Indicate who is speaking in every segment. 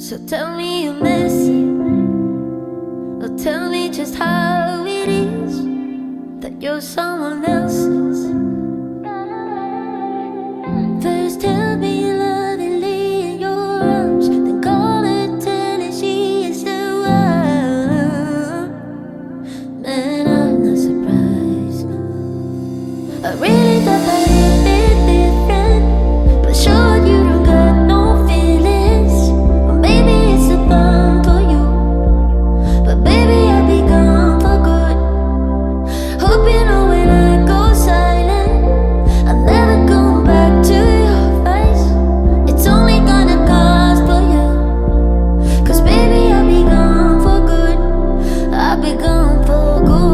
Speaker 1: So tell me you miss it, or tell me just how it is that you're someone else's. First tell me you love and lay in your arms, then call it Tennessee is the one. Man, I'm not surprised. I really thought that it'd be different, but sure you don't got no feelings. Or maybe it's a bum for you, but baby I'll be gone for good. Hope you know when I go silent, I'm never going back to your face. It's only gonna cost for you, 'cause baby I'll be gone for good. I'll be gone for good.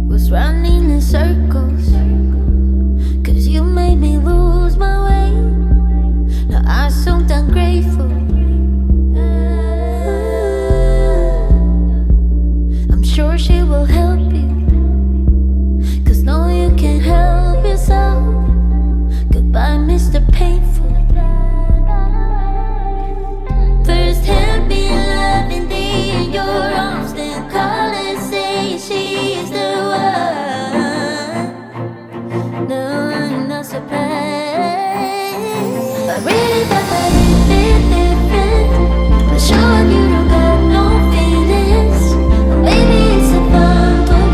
Speaker 1: Was running in circles, 'cause you made me lose my way. Now I'm so damn grateful. I'm sure she will help you, 'cause no you can't help yourself. Goodbye Mr. Painful. First help me in love and day in your arms, then call and say she is the one. No, I'm not surprised. I really thought that it'd be different, but sure you don't got no feelings. Or maybe it's a bum for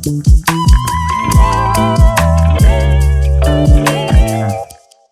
Speaker 1: Thank